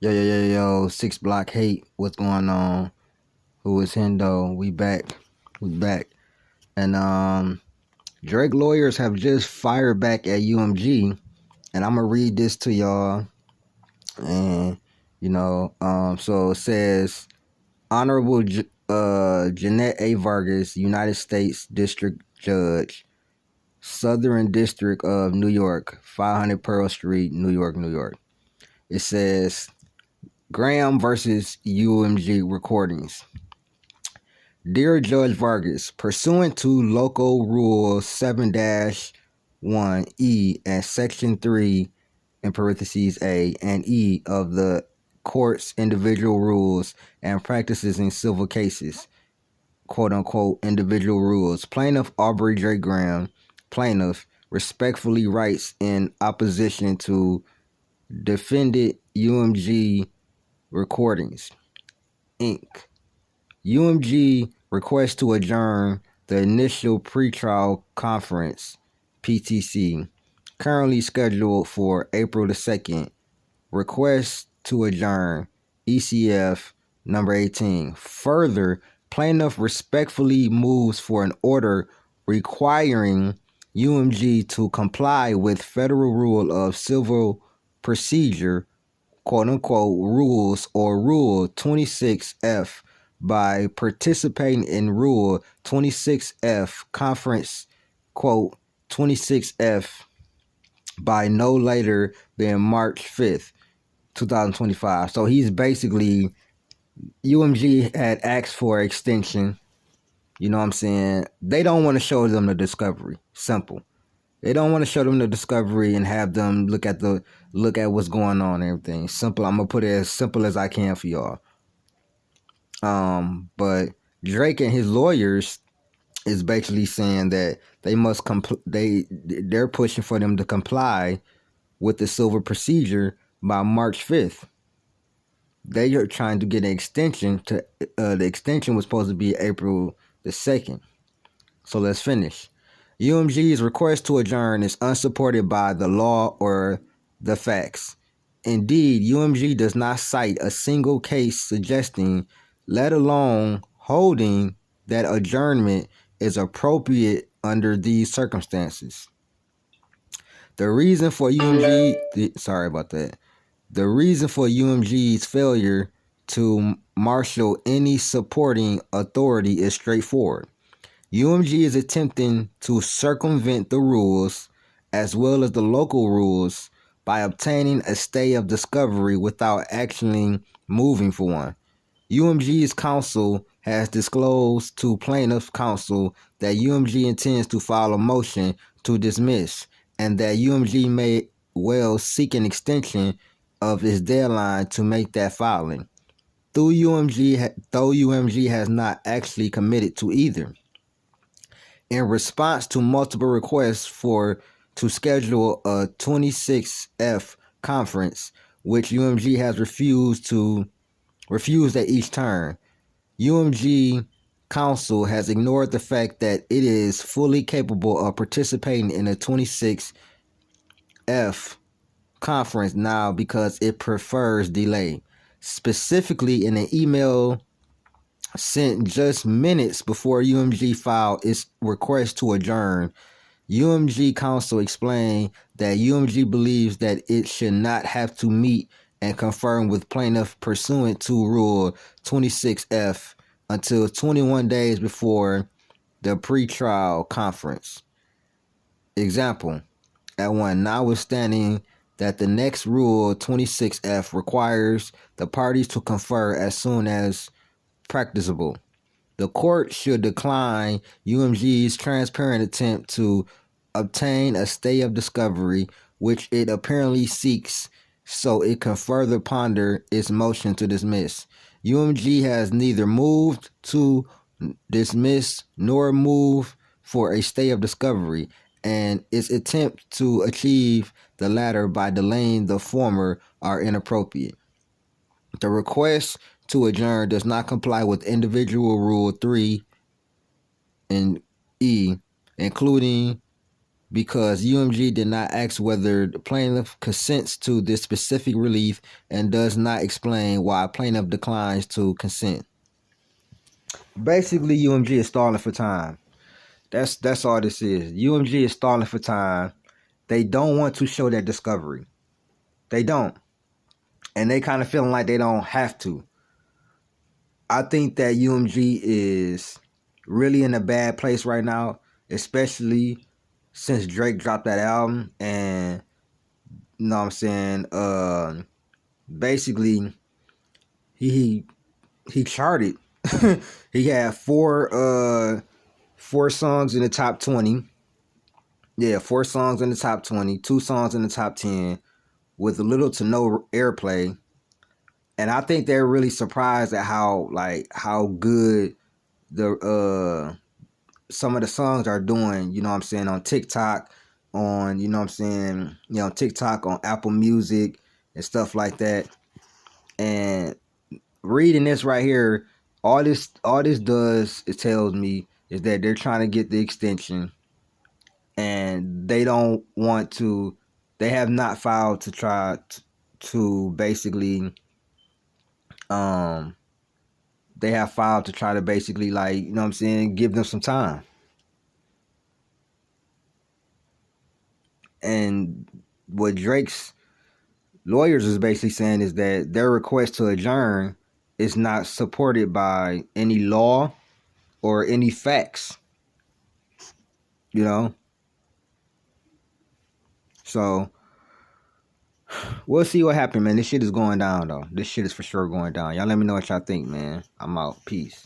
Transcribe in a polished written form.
Yo, 6 Block Hate. What's going on? Who is Hendo? We back. We back. And Drake lawyers have just fired back at UMG. And I'm gonna read this to y'all. And so it says Honorable Jeanette A. Vargas, United States District Judge, Southern District of New York, 500 Pearl Street, New York, New York. It says Graham versus UMG recordings. Dear Judge Vargas, pursuant to Local Rule 7-1E and Section 3 in parentheses A and E of the court's individual rules and practices in civil cases, quote unquote, individual rules, Plaintiff Aubrey J. Graham, plaintiff, respectfully writes in opposition to defendant UMG recordings, Inc. UMG requests to adjourn the initial pretrial conference, PTC, currently scheduled for April the 2nd. Request to adjourn, ECF number 18. Further, plaintiff respectfully moves for an order requiring UMG to comply with Federal Rule of Civil Procedure, quote unquote, rules or Rule 26F by participating in Rule 26F Conference, quote, 26F by no later than March 5th, 2025. So he's basically, UMG had asked for extension. You know what I'm saying? They don't want to show them the discovery. Simple. They don't want to show them the discovery and have them look at what's going on and everything. Simple. I'm gonna put it as simple as I can for y'all. But Drake and his lawyers is basically saying that they must they're pushing for them to comply with the civil procedure by March 5th. They are trying to get an extension to the extension was supposed to be April the 2nd. So let's finish. UMG's request to adjourn is unsupported by the law or the facts. Indeed, UMG does not cite a single case suggesting, let alone holding, that adjournment is appropriate under these circumstances. The reason for UMG's failure to marshal any supporting authority is straightforward. UMG is attempting to circumvent the rules as well as the local rules by obtaining a stay of discovery without actually moving for one. UMG's counsel has disclosed to plaintiff's counsel that UMG intends to file a motion to dismiss and that UMG may well seek an extension of its deadline to make that filing. Though UMG has not actually committed to either. In response to multiple requests to schedule a 26F conference, which UMG has refused at each turn, UMG counsel has ignored the fact that it is fully capable of participating in a 26F conference now because it prefers delay. Specifically, in an email sent just minutes before UMG filed its request to adjourn, UMG counsel explained that UMG believes that it should not have to meet and confirm with plaintiff pursuant to Rule 26F until 21 days before the pretrial conference. Example, at one, notwithstanding that the next Rule 26F requires the parties to confer as soon as practicable. The court should decline UMG's transparent attempt to obtain a stay of discovery, which it apparently seeks, so it can further ponder its motion to dismiss. UMG has neither moved to dismiss nor moved for a stay of discovery, and its attempts to achieve the latter by delaying the former are inappropriate. The request to adjourn does not comply with individual Rule 3 and E, including because UMG did not ask whether the plaintiff consents to this specific relief and does not explain why plaintiff declines to consent. Basically, UMG is stalling for time. That's all this is. UMG is stalling for time. They don't want to show their discovery. They don't. And they kind of feeling like they don't have to. I think that UMG is really in a bad place right now, especially since Drake dropped that album. And you know what I'm saying? Basically he charted. He had four songs in the top 20. Yeah, 4 songs in the top 20, 2 songs in the top 10 with little to no airplay. And I think they're really surprised at how good the some of the songs are doing, you know what I'm saying, on TikTok, on, you know what I'm saying, TikTok, on Apple Music and stuff like that. And reading this right here, all this does, it tells me, is that they're trying to get the extension, and they don't want to, they have not filed to try to basically they have filed to try to basically, like, you know what I'm saying, give them some time. And what Drake's lawyers is basically saying is that their request to adjourn is not supported by any law or any facts, you know? So we'll see what happens, man. This shit is going down, though. This shit is for sure going down. Y'all let me know what y'all think, man. I'm out. Peace.